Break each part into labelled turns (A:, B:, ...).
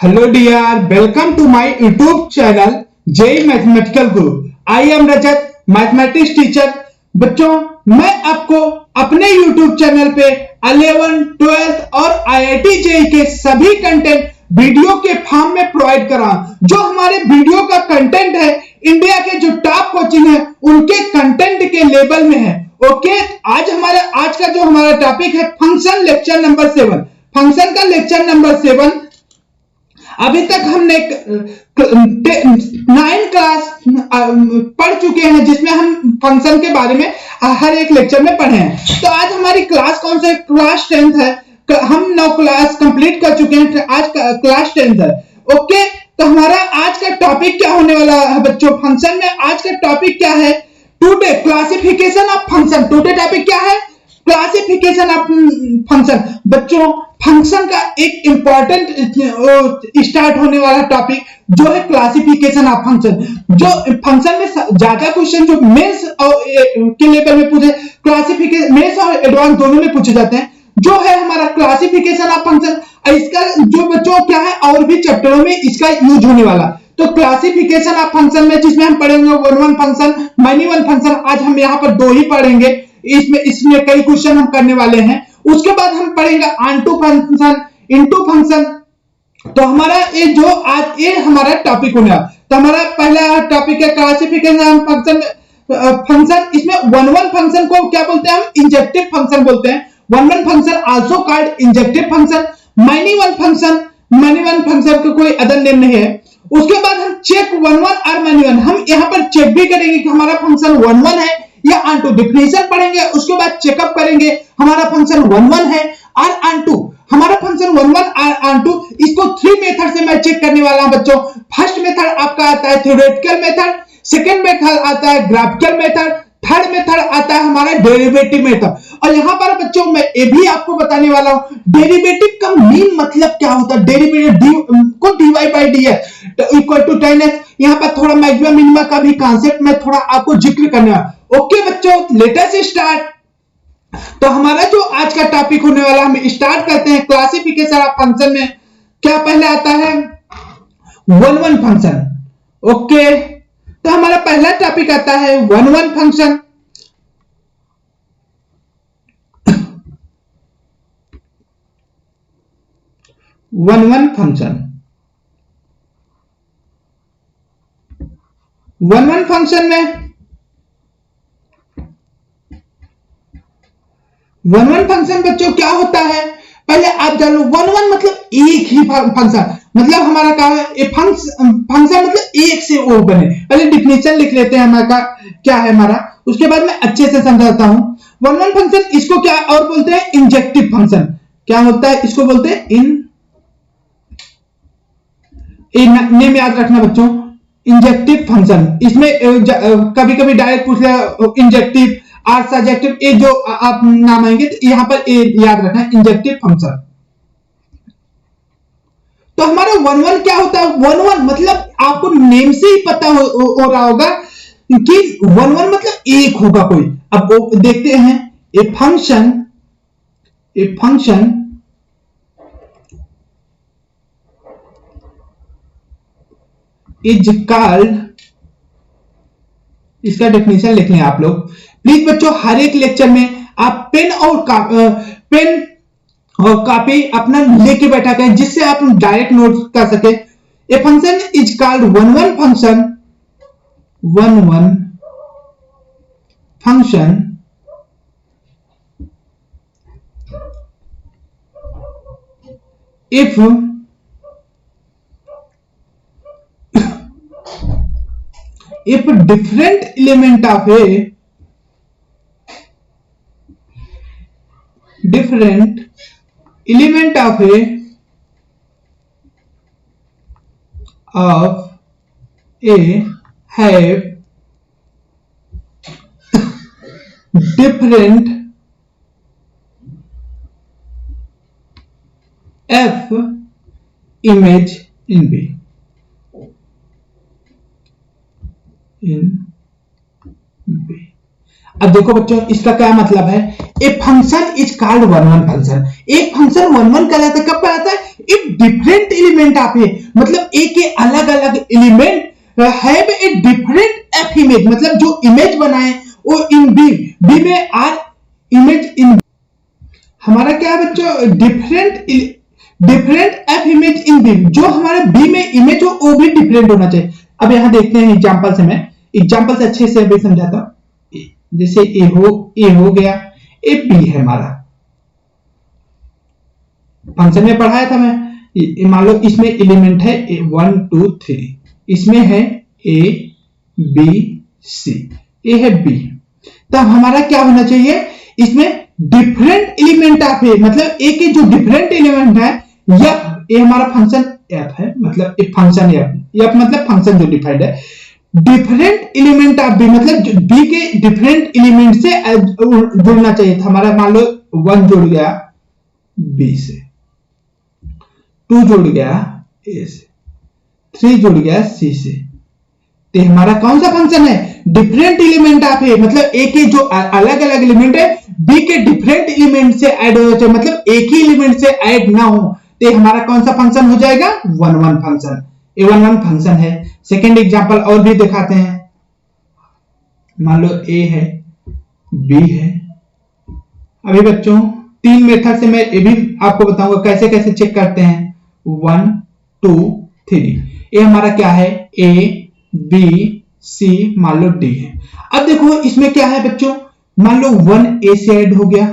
A: Hello dear, welcome to my YouTube channel JEE Mathematical Guru. I am Rajat, mathematics teacher. बच्चों, मैं आपको अपने YouTube channel पे 11, 12 और IIT JEE के सभी कंटेंट वीडियो के फॉर्म में प्रोवाइड कर रहा हूं. जो हमारे वीडियो का कंटेंट है, इंडिया के जो टॉप कोचिंग है उनके कंटेंट के लेवल में है. ओके, आज का जो हमारा टॉपिक है फंक्शन लेक्चर नंबर 7. फंक्शन का लेक्चर नंबर 7. अभी तक हमने 9 क्लास पढ़ चुके हैं जिसमें हम फंक्शन के बारे में हर एक लेक्चर में पढ़े हैं. तो आज हमारी क्लास कौन सा है? क्लास 10th है. हम 9 क्लास कंप्लीट कर चुके हैं, आज क्लास 10th है. ओके, तो हमारा आज का टॉपिक क्या होने वाला है बच्चों? फंक्शन में आज का टॉपिक क्या है? Today classification of function. Today topic क्या है? Classification of function. बच्चों, फंक्शन का एक इंपॉर्टेंट स्टार्ट होने वाला टॉपिक जो है क्लासिफिकेशन ऑफ फंक्शन. जो फंक्शन में ज्यादा क्वेश्चन जो मेंस के लेवल में पूछे, क्लासिफिकेशन मेंस और एडवांस दोनों में पूछे जाते हैं, जो है हमारा क्लासिफिकेशन ऑफ फंक्शन. इसका जो बच्चों क्या है और भी चैप्टरों में इसका यूज होने वाला. तो क्लासिफिकेशन ऑफ फंक्शन में जिसमें हम पढ़ेंगे one function, many one function. आज हम यहाँ पर 2 ही पढ़ेंगे. इसमें कई क्वेश्चन हम करने वाले हैं. उसके बाद हम पढ़ेंगे ऑनटू फंक्शन, इनटू फंक्शन. तो हमारा ये हमारा टॉपिक होने वाला. तो हमारा पहला टॉपिक है क्लासिफिकेशन फंक्शन. इसमें वन फंक्शन को क्या बोलते हैं? हम इंजेक्टिव फंक्शन बोलते हैं. One function also called injective function. Many one function का कोई अदर नेम नहीं है. उसके बाद हम चेक वन और मैनी वन. हम यहाँ पर चेक भी करेंगे कि हमारा फंक्शन वन है या ऑनटू. डिफिनेशन पढ़ेंगे, उसके बाद चेकअप करेंगे हमारा फंक्शन वन है और ऑनटू. हमारा फंक्शन वन और ऑनटू, इसको 3 मेथड से मैं चेक करने वाला हूं बच्चों. फर्स्ट मेथड आपका आता है थ्योरेटिकल मेथड, सेकंड मेथड आता है ग्राफिकल मेथड, थर्ड मेथड आता है हमारा डेरिवेटिव मेथड. और यहां पर बच्चों मैं ये भी आपको बताने वाला हूं डेरिवेटिव का मेन मतलब क्या होता है. डेरिवेटिव को dy by dx equal to 10x. यहां पर थोड़ा मैक्सिमम मिनिमम का भी कांसेप्ट मैं थोड़ा आपको जिक्र करने वाला. ओके बच्चों, लेट अस स्टार्ट. तो हमारा जो आज का टॉपिक होने वाला, हम स्टार्ट करते हैं क्लासिफिकेशन ऑफ फंक्शन में. क्या पहले आता है? One function. ओके, तो हमारा पहला टॉपिक आता है वन फंक्शन. वन फंक्शन में वन फंक्शन बच्चों क्या होता है पहले आप जान लो. वन मतलब एक ही फंक्शन. मतलब हमारा क्या है? ये फंक्शन मतलब एक से वो बने. पहले डिफिनेशन लिख लेते हैं हमारा क्या है हमारा, उसके बाद मैं अच्छे से समझाता हूं. वन फंक्शन, इसको क्या और बोलते हैं? Injective function. क्या होता है? इसको बोलते हैं नेम याद रखना बच्चों, इंजेक्टिव फंक्शन. इसमें कभी कभी डायरेक्ट पूछ लिया इंजेक्टिव और सजेक्टिव, ये जो आप नाम आएंगे तो यहां पर ये याद रखना, इंजेक्टिव फंक्शन. तो हमारा वन क्या होता है? वन मतलब आपको नेम से ही पता हो रहा होगा कि वन मतलब एक होगा कोई. अब वो देखते हैं. ए फंक्शन इज कॉल्ड, इसका डेफिनेशन लिख लें आप लोग प्लीज बच्चों. हर एक लेक्चर में आप पेन और कॉपी अपना लेके बैठा करें जिससे आप डायरेक्ट नोट कर सके. ए function is called one function if different element of a have different f image in B. अब देखो बच्चों, इसका क्या मतलब है? A function is called one one function. एक फंक्शन वन वन कहलाता है, कब कहलाता है? If different element of A, मतलब ए के अलग अलग element have a different F image, मतलब जो इमेज बनाए वो इन बी, बी में आर इमेज इन, हमारा क्या है बच्चों? Different F image in B, जो हमारे बी में इमेज हो वो भी डिफरेंट होना चाहिए। अब यहां देखते हैं एग्जांपल से, मैं एग्जांपल से अच्छे से अभी समझाता हूं। जैसे ए हो गया, ए बी है हमारा, फंक्शन में पढ़ाया था मैं। मान लो इसमें एलिमेंट है 1 2 3, इसमें है ए बी सी, ए है बी, तब हमारा क्या होना चाहिए? इसमें डिफरेंट एलिमेंट ऑफ ए, मतलब ए के जो डिफरेंट एलिमेंट है, एफ, ए हमारा फंक्शन एफ है, मतलब एक फंक्शन एफ मतलब फंक्शन जो डिफाइंड है, डिफरेंट एलिमेंट ऑफ बी, मतलब बी के डिफरेंट एलिमेंट से जुड़ना चाहिए था हमारा। मान लो 1 जुड़ गया बी से, 2 जुड़ गया ए से, 3 जुड़ गया सी से, तो हमारा कौन सा फंक्शन है? डिफरेंट एलिमेंट ऑफ ए, मतलब ए के जो अलग अलग एलिमेंट है बी के डिफरेंट एलिमेंट से ऐड होना चाहिए, मतलब एक ही एलिमेंट से ऐड ना हो, तो हमारा कौन सा फंक्शन हो जाएगा? One one function. A one one function है। सेकेंड एग्जांपल और भी दिखाते हैं। मान लो ए है, बी है। अभी बच्चों 3 मेथड से मैं ये भी आपको बताऊंगा कैसे कैसे चेक करते हैं। 1 2 3, ये हमारा क्या है? ए बी सी, मान लो डी है। अब देखो इसमें क्या है बच्चों, मान लो 1 ए से ऐड हो गया,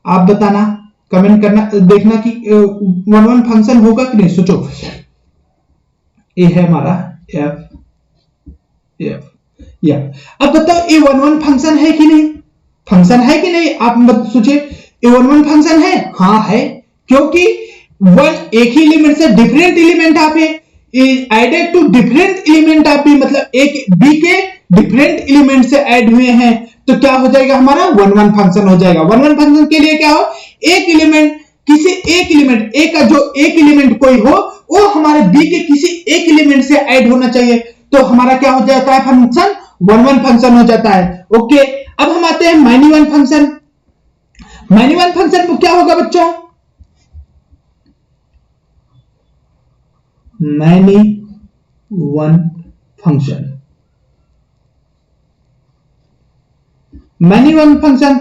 A: आप बताना, कमेंट करना, देखना कि वन वन फंक्शन होगा कि नहीं, सोचो। ए है हमारा एफ एफ या, अब बताओ ए वन वन फंक्शन है कि नहीं? फंक्शन है कि नहीं? आप मत सोचिए, ए वन वन फंक्शन है? हाँ है, क्योंकि वन एक ही एलिमेंट से डिफरेंट एलिमेंट आप added to different element of B, मतलब एक बी के डिफरेंट एलिमेंट से ऐड हुए हैं, तो क्या हो जाएगा? हमारा वन वन फंक्शन हो जाएगा। वन वन फंक्शन के लिए क्या हो? एक एलिमेंट, किसी एक एलिमेंट, ए का जो एक एलिमेंट कोई हो वो हमारे बी के किसी एक एलिमेंट से ऐड होना चाहिए, तो हमारा क्या हो जाता है? फंक्शन वन वन फंक्शन हो जाता है। ओके, अब हम आते हैं many one function. Many one function में क्या होगा बच्चों? Many one function, many one function.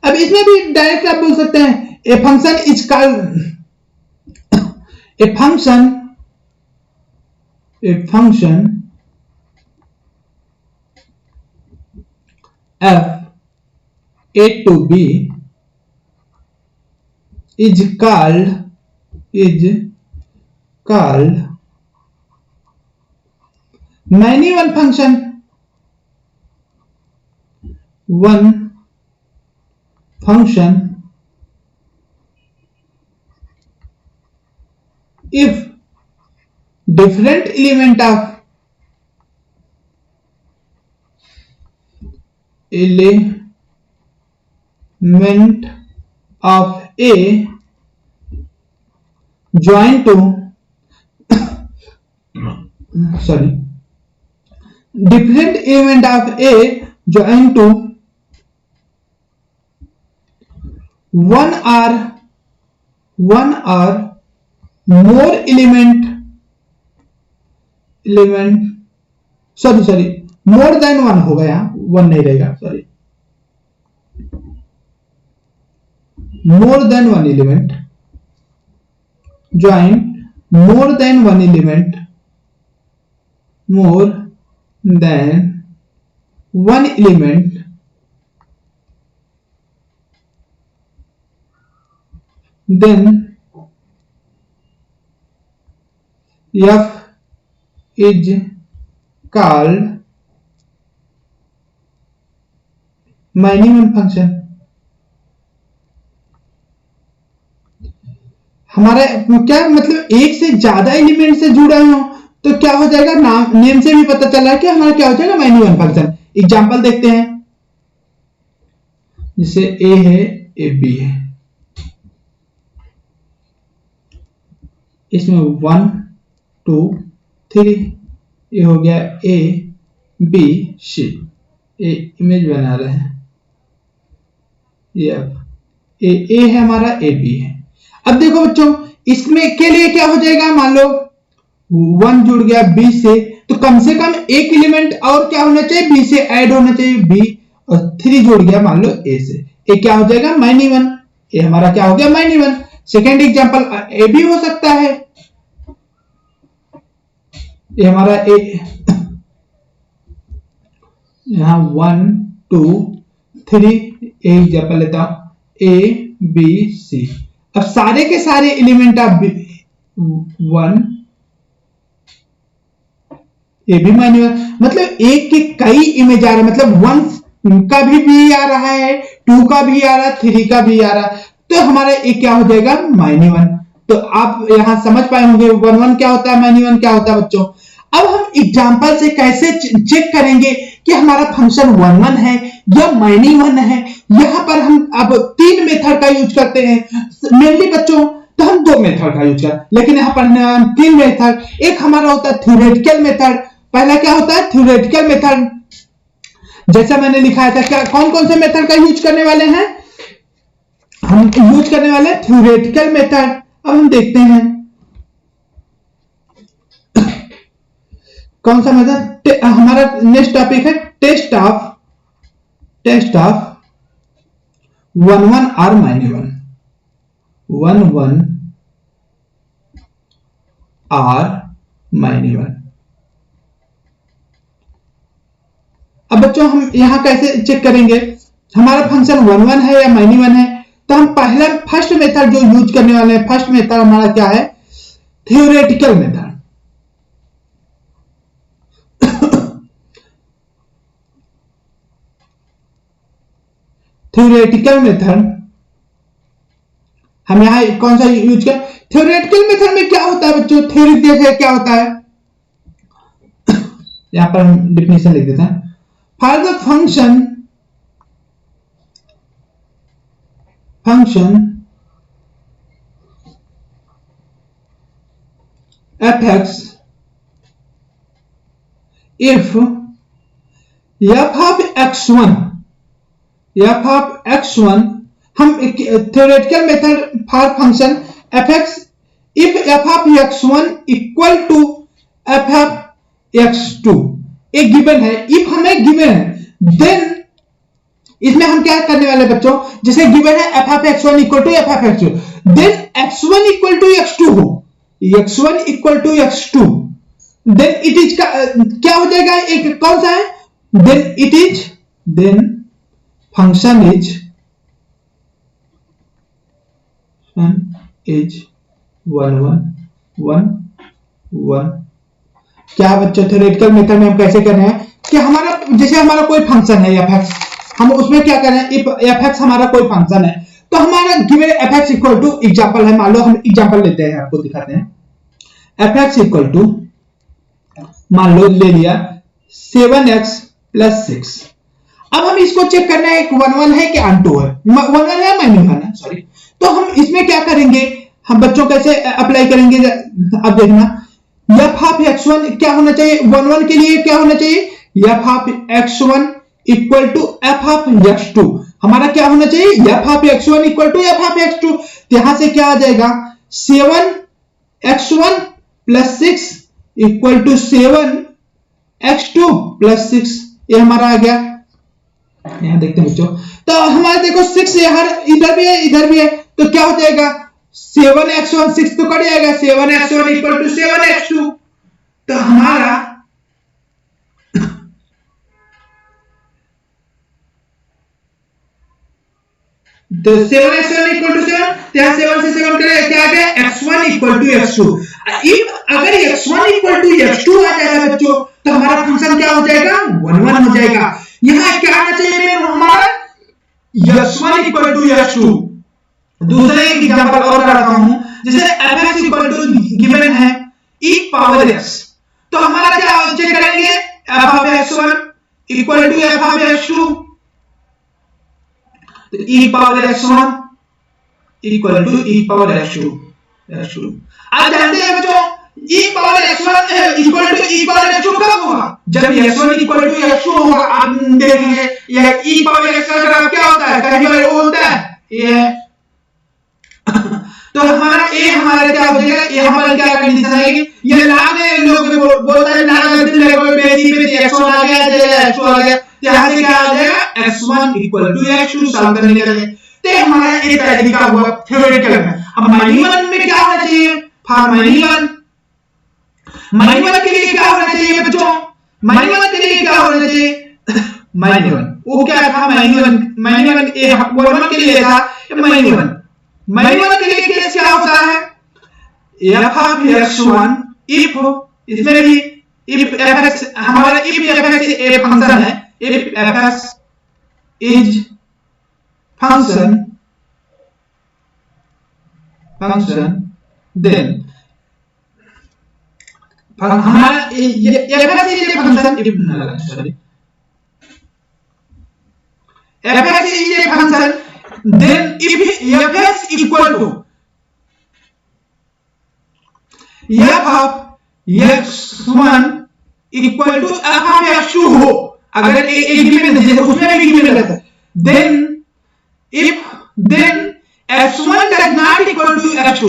A: अब इसमें भी डायरेक्ट आप बोल सकते हैं ए function is called, a function f a to b is called many one function, one function if different element of A join to different element of A join to one or more element more than one होगा, यहाँ one नहीं रहेगा, sorry, more than one element join more than one element then f is called many one function। हमारा क्या मतलब एक से ज्यादा एलिमेंट से जुड़ा हो तो क्या हो जाएगा? नाम नेम से भी पता चल रहा है कि हमारा क्या हो जाएगा? Many one function. एग्जांपल देखते हैं, जैसे ए है, ए बी है, इसमें 1 2 3, ये हो गया ए बी सी, इमेज बना रहे हैं, ए है हमारा, ए बी है। अब देखो बच्चों, इसमें के लिए क्या हो जाएगा, मान लो 1 जुड़ गया बी से, तो कम से कम एक एलिमेंट और क्या होना चाहिए, बी से ऐड होना चाहिए, बी, और 3 जुड़ गया मान लो ए से, ए क्या हो जाएगा, -1, ए हमारा क्या हो गया, -1। सेकेंड एग्जांपल ए भी हो सकता है, ये हमारा ए, यहां 1 2 3 एग्जांपल लेता हूं, ए बी सी। अब सारे के सारे एलिमेंट ऑफ 1, ए भी -1, मतलब एक के कई इमेज आ रहे, मतलब 1 का भी आ रहा है, 2 का भी आ रहा है, 3 का भी आ रहा है, तो हमारा एक क्या हो जाएगा, -1। तो आप यहां समझ पाए होंगे 1 क्या होता है, -1 क्या होता है बच्चों। अब हम एग्जांपल से कैसे चेक करेंगे कि हमारा फंक्शन 1 है या -1 है। यहां पर हम अब 3 मेथड का यूज करते हैं मेनली बच्चों, तो हम 2 मेथड का यूज करते, लेकिन यहां पर 3 मेथड। एक हमारा होता है थ्योरेटिकल मेथड। पहला क्या होता है, थ्योरेटिकल मेथड, जैसा मैंने लिखाया था। क्या कौन कौन से मेथड का यूज करने वाले हैं, हम यूज करने वाले हैं थ्योरेटिकल मेथड। अब हम देखते हैं कौन सा मेथड। हमारा नेक्स्ट टॉपिक है टेस्ट ऑफ 1 और -1, 1 और -1। अब बच्चों हम यहां कैसे चेक करेंगे हमारा फंक्शन 1 है या -1 है। तो हम पहला फर्स्ट मेथड जो यूज करने वाले हैं, फर्स्ट मेथड हमारा क्या है, थ्योरेटिकल मेथड। थ्योरेटिकल मेथड हम यहां कौन सा यूज कर, थ्योरेटिकल मेथड में क्या होता है बच्चों, थ्योरी जैसे क्या होता है, यहां पर हम डेफिनेशन लिख देते हैं। For the function f(x) if f of x1 हम theoretical method for function f(x) if f of x1 equal to f of x2 एक गिवन है, इफ हमें गिवन है, देन इसमें हम क्या करने वाले बच्चों, जैसे गिवन है f of x1 equal to f of x2, then x1 equal to x2 हो, x1 equal to x2, then it is क्या हो जाएगा, एक कौन सा है, देन फंक्शन इज 1 1 1। क्या बच्चों थ्योरेटिकल मेथड में हम कैसे कर रहे हैं कि हमारा जैसे हमारा कोई फंक्शन है f(x), हम उसमें क्या कर रहे हैं, इफ f(x) हमारा कोई फंक्शन है, तो हमारा given f(x) equal two example है, मान लो हम एग्जांपल लेते हैं, आपको दिखाते हैं। f(x) इक्वल टू मान लो ले लिया 7x + 6। अब हम इसको चेक करना है 1 है कि 2 है, 1 है -1 है, सॉरी। तो हम इसमें क्या करेंगे, हम बच्चों कैसे अप्लाई करेंगे, अब देखना f of x1 क्या होना चाहिए, 1 के लिए क्या होना चाहिए, f of x1 equal to f of x2। हमारा क्या होना चाहिए, f of x1 equal to f of x2। यहां से क्या आ जाएगा, 7x1 + 6 इक्वल टू 7x2 + 6, ये हमारा आ गया। यहां देखते हैं बच्चों, तो हमारा देखो 6 यहां इधर भी है इधर भी है, तो क्या हो जाएगा, 7x1 6 तो कट जाएगा, 7x1 इक्वल टू 7x2। तो हमारा तो 7x1 इक्वल टू 7, यहां 7 से 7 करेगा, क्या आ गया, x1 equal to x2। If अगर x1 इक्वल टू x2 आ जाएगा बच्चों, तो हमारा फंक्शन क्या हो जाएगा, 1 हो जाएगा। यहां क्या आना चाहिए हमारा, x1 इक्वल टू x2। दूसरा एक एग्जांपल और कराता हूं, जैसे f(x) इक्वल टू गिवन है e पावर x, तो हमारा क्या चेक करेंगे, f of x1 equal to f of x2, तो e power x1 equal to e power x2। आप जानते हैं बच्चों e power x1 equal to e power x2 कब होगा? जब x1 इक्वल टू x2 होगा। आप देखेंगे यह e पावर x1 का क्या होता है? कहीं पर वो होता है ये तो हमारा a हमारा क्या हो जाएगा? ये हमारा क्या कंडीशन आएगी? ये लागे लोग बोलता है ना गलती कोई बेटी पे x1 आ गया x2 आ गया, यहां से क्या आ जाएगा? x1 equal to x2 solve करने के लिए तो हमारा एक तरीका हुआ थ्योरेटिकल में। अब माइनस में क्या होना चाहिए? फॉर माइनस के लिए क्या होना चाहिए बच्चों? माइनस के लिए क्या होना चाहिए? माइनस वो क्या था? माइनस ए वन के लिए था माइनस के लिए केस क्या होता है? f ऑफ x1 इफ इसमें भी इफ fx हमारा इफ fx ए फंक्शन है, if fx is function then हमारा fx is a function sorry fx is a function, then if fx equal to f of x1 equal to f of x2 हो, अगर एक given है जैसे उसमें भी given रहता है, then x1 does not equal to x2,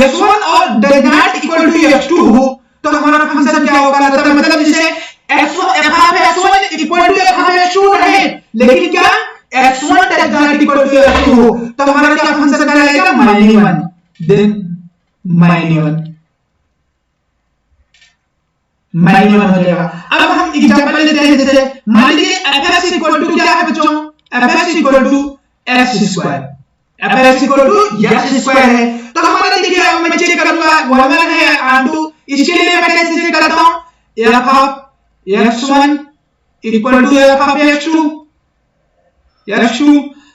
A: x1 और does not equal to x2 हो तो हमारा फंक्शन क्या होगा? मतलब जैसे x1 f of x1 equal to f of x2 रहे, लेकिन क्या x1 does not equal to x2 हो तो हमारा क्या फंक्शन रहेगा? -1 then -1 हो जाएगा। अब हम एग्जांपल लेते हैं, जैसे मान लीजिए fx इक्वल टू क्या है बच्चों? fx equal to x square, fx equal to x square है तो हमारा देखिए मैं चेक करूंगा 1 है r2, इसके लिए मैं कैसे चेक करता हूं? f of x1 equal to f of x2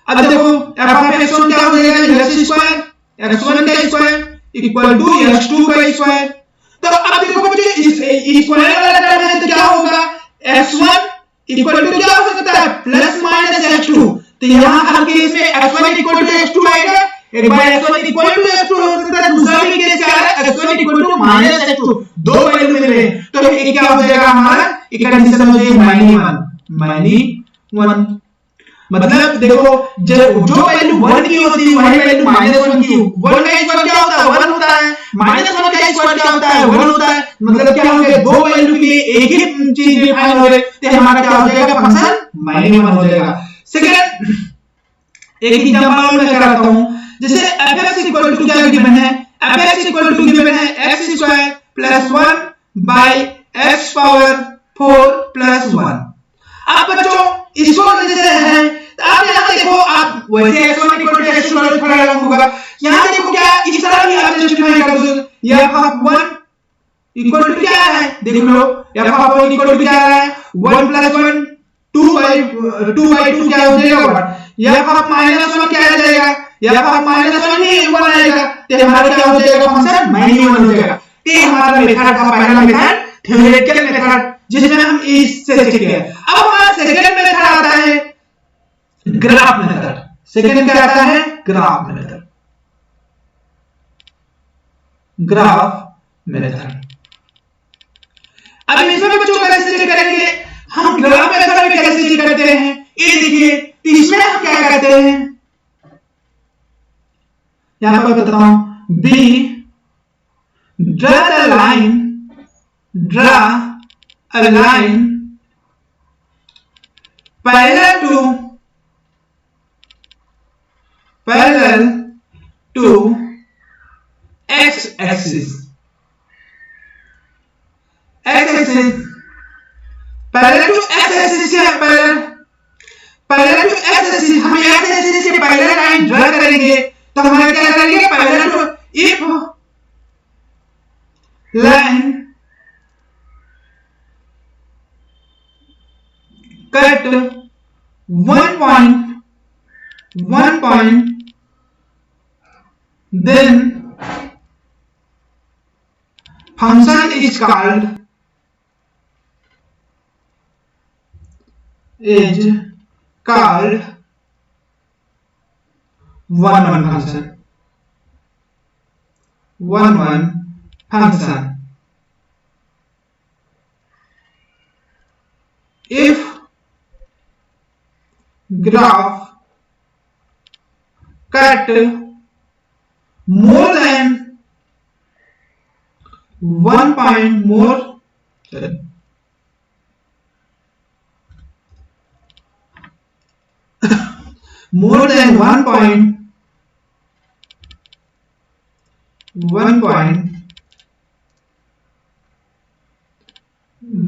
A: अब देखो f ऑफ x1 क्या हो जाएगा? x स्क्वायर, x1 का स्क्वायर इक्वल टू x2 का स्क्वायर। तो अब देखो बच्चों इस स्क्वायर वाला टर्म है तो क्या होगा? x1 इक्वल टू क्या हो सकता है? Plus minus x2। तो यहां हर केस में x1 इक्वल टू x2 आएगा, एक बार x1 इक्वल टू x2 हो सकता है, दूसरा भी केस क्या है? x1 equal to minus x2, दो वैल्यू मिल रहे हैं तो ये क्या हो जाएगा? हमारा एक कंडीशन हो जाएगी -1। मतलब देखो जो वैल्यू 1 की होती है वही वैल्यू -1 की। 1 का स्क्वायर क्या होता है? 1 होता है, -1 का स्क्वायर क्या होता है? 1 होता है। मतलब क्या हो गया? दो वैल्यू के लिए एक ही चीज डिफाइन हो रही है तो हमारा क्या हो जाएगा? फंक्शन -1 हो जाएगा। सेकंड एक एग्जांपल मैं कराता हूं, जैसे fx इक्वल टू क्या गिवन है? fx इक्वल टू गिवन है x square plus 1 by x power 4 plus 1। आप बच्चों इसको जैसे है तो आप यहां देखो, आप वैसे x1 इक्वल टू x2 वाला थोड़ा अलग होगा, यहां देखो क्या इस तरह भी आप जस्टिफाई कर दो। f ऑफ 1 इक्वल टू क्या है? देख लो f ऑफ 1 इक्वल टू क्या है? 1 प्लस 1 2 बाय 2 क्या हो जाएगा? f ऑफ -1 क्या आ जाएगा? f ऑफ -1 ही 1 आएगा तो हमारा क्या हो जाएगा? फंक्शन -1 हो जाएगा। ये हमारा मेथड का पहला मेथड थ्योरेटिकल मेथड जिसमें हम इससे चेक किया। अब हमारा सेकंड मेथड आता है ग्राफ मेथड। सेकंड क्या आता है? Graph method. अब इसमें बच्चों कैसे चेक करेंगे? हम ग्राफ मेथड में कैसे चेक करते हैं ये देखिए। तो इसमें हम क्या करते हैं, यहां पर बताता हूं, B draw a line parallel to x axis parallel to x axis क्या है? पैरेलल टू x एक्सिस, हम x एक्सिस के पैरेलल लाइन ड्रा करेंगे तो हमारा क्या करेंगे? Parallel to if line cut 1 point then function is called one function if graph cut more than 1 point more than 1 point,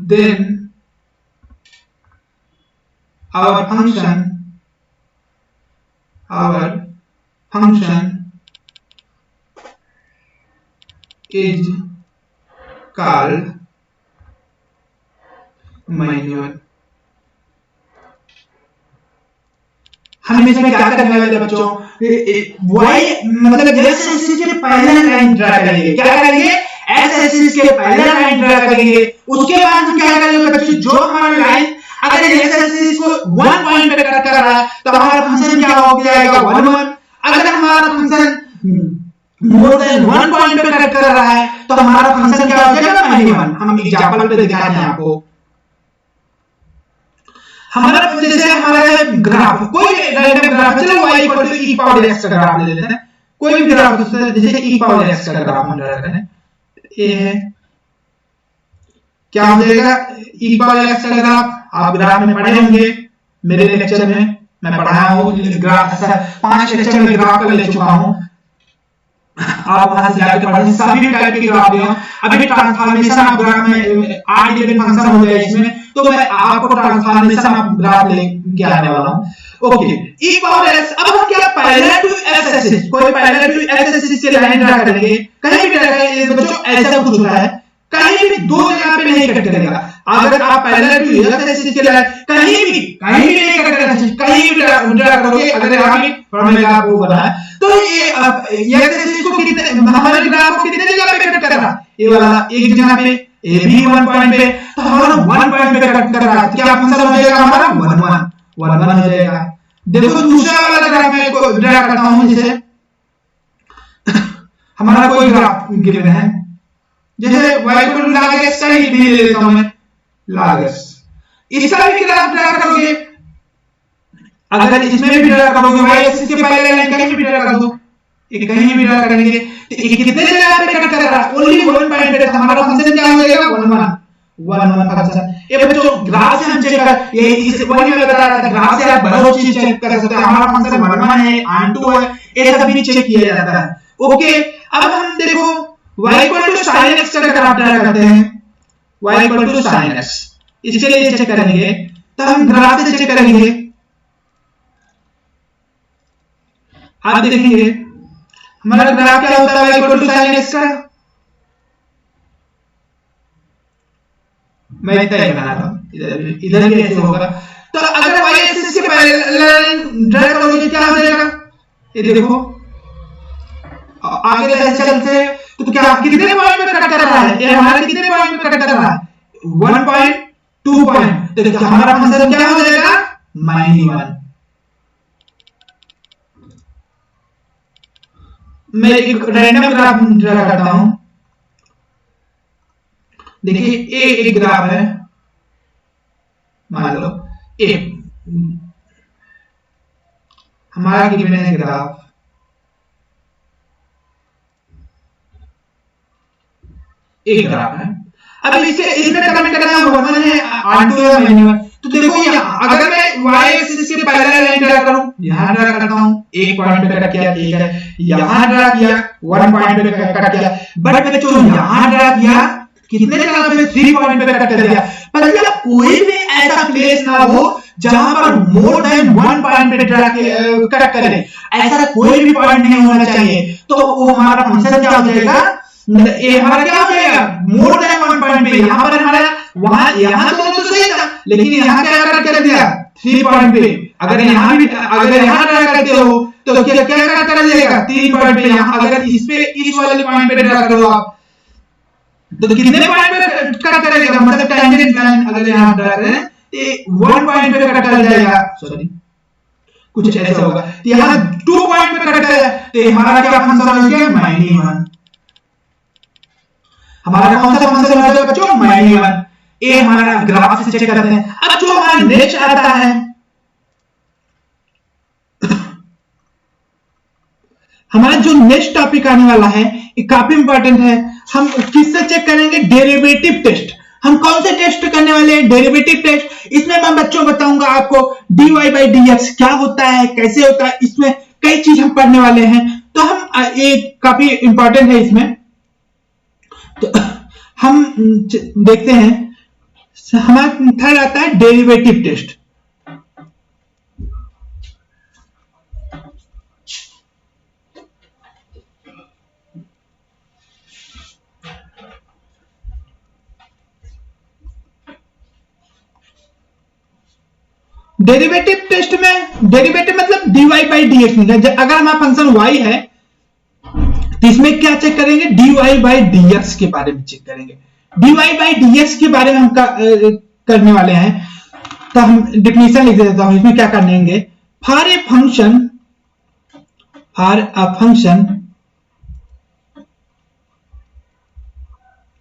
A: then our function is called manual. हम इसमें क्या करने वाले बच्चों, वाई मतलब एक्स एक्सिस के पहले लाइन ड्रा करेंगे। क्या करेंगे? एक्स एक्सिस के पहले लाइन ड्रा करेंगे। उसके बाद हम क्या करेंगे बच्चों, जो हमारा लाइन अगर एक्स एक्सिस को 1 पॉइंट पे कट कर रहा है तो हमारा फंक्शन क्या हो जाएगा 1 1। अगर हमारा फंक्शन मोर देन 1 पॉइंट पे कट कर रहा है तो हमारा फंक्शन क्या हो जाएगा -1। हम एग्जांपल पे दिखा रहे हैं आपको। हमारा जैसे हमारा ग्राफ, कोई रैंडम ग्राफ, चलो y equal to e power x का ग्राफ ले लेते हैं। कोई भी ग्राफ जैसे e पावर x का ग्राफ हम ड्रा करें, ये है क्या हो जाएगा e पावर x का ग्राफ। आप ग्राफ में पढ़े होंगे, मेरे लेक्चर में मैं पढ़ाया हूं ग्राफ, 5 लेक्चर में ग्राफ का ले चुका हूं। आप वहां से जाके पढ़ें, सभी टाइप के ग्राफ दिए। अभी ट्रांसफॉर्मेशन आप ग्राफ में 8 डिफरेंट फंक्शन हो जाए इसमें, तो मैं आपको ट्रांसफॉर्मेशन आप ग्राफ लेके आने वाला हूं। Okay, e power x। अब हम क्या पैरेलल टू x एक्सिस, कोई पैरेलल टू x एक्सिस के लाइन ड्रा करेंगे। कहीं भी ड्रा करेंगे बच्चों, ऐसा कुछ होता है, कहीं भी दो जगह पे नहीं कट करेगा। अगर आप पैरेलल टू x एक्सिस के लाइन कहीं भी नहीं कट करेगा, कहीं भी ड्रा करोगे, अगर यहां भी फॉर्मूला आपको पता है तो ये x एक्सिस को कितने, हमारे ग्राफ को कितने जगह पे कट कर रहा है, ये वाला एक जगह पे, ये भी 1 पॉइंट पे, तो हमारा 1 पॉइंट पे कट कर रहा है। क्या फंक्शन हो जाएगा हमारा 1 1 हो जाएगा। देखो दूसरा वाला ग्राफ मैं को ड्रा करता हूं, जैसे हमारा कोई ग्राफ गिवन है, जैसे y को log x का ही ले लेता हूं मैं, log x। इसका भी ग्राफ ड्रा करोगे, अगर इसमें भी ड्रा करोगे y एक्सिस के पहले लाइन कहीं भी ड्रा कर दो, ये कहीं भी ड्रा करेंगे तो ये कितने जगह पे कट कर रहा है, ओनली 1 पॉइंट पे। हमारा फंक्शन क्या हो जाएगा 1 1 फंक्शन। ये बच्चों ग्राफ से हम चेक कर, ये इस वही मैं बता रहा था, ग्राफ से आप बहुत चीज चेक कर सकते हैं। हमारा फंक्शन 1 1 है, 2 है, ये सब भी चेक किया जाता है। ओके, अब हम देखो y = sin x का ग्राफ ड्रा करते हैं। y = sin x, इसके लिए चेक करेंगे तो हम ग्राफ से चेक करेंगे। आप देखेंगे हमारा ग्राफ क्या होता है y = sin x का। मैं इतना ही बना रहा हूं, इधर भी ऐसे होगा। तो अगर y एक्सिस के पैरेलल ड्रा करोगे क्या हो जाएगा, ये देखो आगे ऐसे चलते तो क्या कितने पॉइंट पे कट कर रहा है, ये हमारा कितने पॉइंट पे कट कर रहा है 1 पॉइंट 2 पॉइंट। तो हमारा फंक्शन क्या हो जाएगा -1। मैं एक रैंडम ग्राफ ड्रा करता हूं। देखिए एक ग्राफ है, मान लो एक हमारा गिवन है ग्राफ, एक ग्राफ है। अब इसमें कमेंट करना होगा मैंने 8 2 है -1। तो देखो यहाँ अगर मैं y एक्सिस के पैरेलल लाइन ड्रा करूं, यहां ड्रा करता हूं, 1 पॉइंट पे कट किया, ठीक है, यहां ड्रा किया 1 पॉइंट पे कट किया, बट बच्चों यहां ड्रा किया कितने जगह पे 3 पॉइंट पे कट कर दिया। मतलब कोई भी ऐसा प्लेस ना हो जहां पर मोर देन 1 पॉइंट पे ड्रा कट करे, ऐसा कोई भी पॉइंट नहीं होना चाहिए। तो वो हमारा फंक्शन क्या हो जाएगा, ये हमारा क्या हो जाएगा मोर देन 1 पॉइंट पे। यहां पर हमारा वहां यहां तो सही था, लेकिन यहां क्या कर दिया 3 पॉइंट पे। अगर यहां ड्रा करते हो तो क्या कर दिएगा 3 पॉइंट पे। यहां अगर इस वाले पॉइंट पे ड्रा करो आप तो कितने पॉइंट पे कट करेगा, मतलब टेंजेंट लाइन अगर यहां ड्रा करें तो 1 पॉइंट पे कट कर जाएगा, सॉरी कुछ ऐसा होगा। तो यहां 2 पॉइंट पे कट करेगा तो हमारा क्या फंक्शन हो गया -1। हमारा कौन सा फंक्शन हो जाएगा बच्चों -1। ये हमारा ग्राफ से चेक करते हैं। अब जो हमारा नेक्स्ट आता है, हमारा जो नेक्स्ट टॉपिक आने वाला है ये काफी इंपॉर्टेंट है। हम किससे चेक करेंगे? Derivative test. हम कौन से टेस्ट करने वाले हैं? Derivative test. इसमें मैं बच्चों बताऊंगा आपको dy बाई dx क्या होता है, कैसे होता है, इसमें कई चीज हम पढ़ने वाले हैं। तो हम ये काफी इंपॉर्टेंट है इसमें। तो हम देखते हैं, हमारा थर्ड आता है डेरिवेटिव टेस्ट। डेरिवेटिव टेस्ट में डेरिवेटिव मतलब dy बाई dx निकला। अगर हमारा फंक्शन y है तो इसमें क्या चेक करेंगे? dy बाई dx के बारे में चेक करेंगे। dy बाई dx के बारे में हम करने वाले हैं। तो हम डेफिनेशन लिख देता हूं। इसमें क्या करेंगे? फॉर ए फंक्शन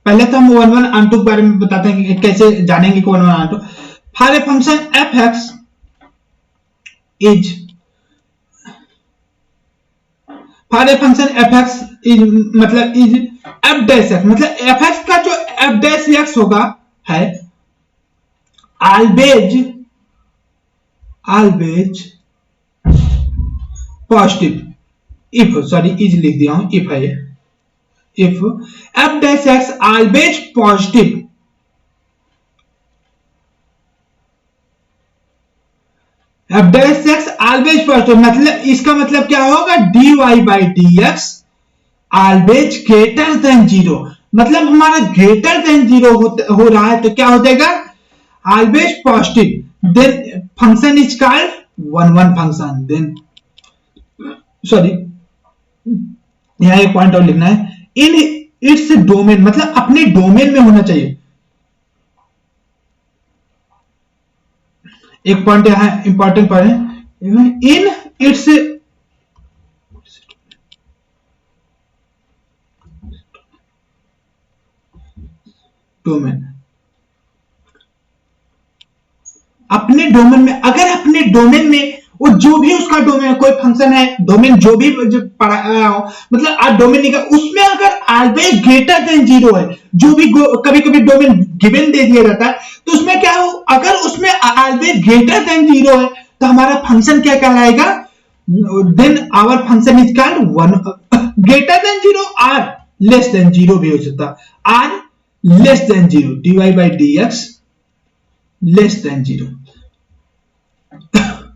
A: पहले तो हम 1 1 ऑन 2 के बारे में बताते हैं कि कैसे जानेंगे 1 1 on 2। For a function f(x) is for a function f(x) is मतलब इज f डैश x, मतलब f(x) का जो f डैश x होगा है always positive. If sorry is लिख दिया हूं, इफ है, if f dash x always positive, f dash x always positive, मतलब इसका मतलब क्या होगा? dy by dx always greater than 0। मतलब हमारा ग्रेटर देन 0 हो रहा है तो क्या हो जाएगा? Always positive. Then function is called 1 1 function. Then sorry यहां एक पॉइंट और लिखना है, इन इट्स डोमेन, मतलब अपने डोमेन में होना चाहिए। एक पॉइंट यहां इंपॉर्टेंट पॉइंट है, इन इट्स डोमेन, अपने डोमेन में। अगर अपने डोमेन में वो जो भी उसका डोमेन, कोई फंक्शन है, डोमेन जो भी मतलब आप डोमेन निकाल, उसमें अगर ऑलवेज ग्रेटर देन 0 है, जो भी कभी कभी डोमेन गिवन दे दिया जाता है, तो उसमें क्या हो? अगर उसमें ऑलवेज ग्रेटर देन 0 है तो हमारा फंक्शन क्या कहलाएगा? Then our function is called 1 greater than 0 और लेस देन 0 भी हो सकता है। Or less than 0, dy by dx less than 0,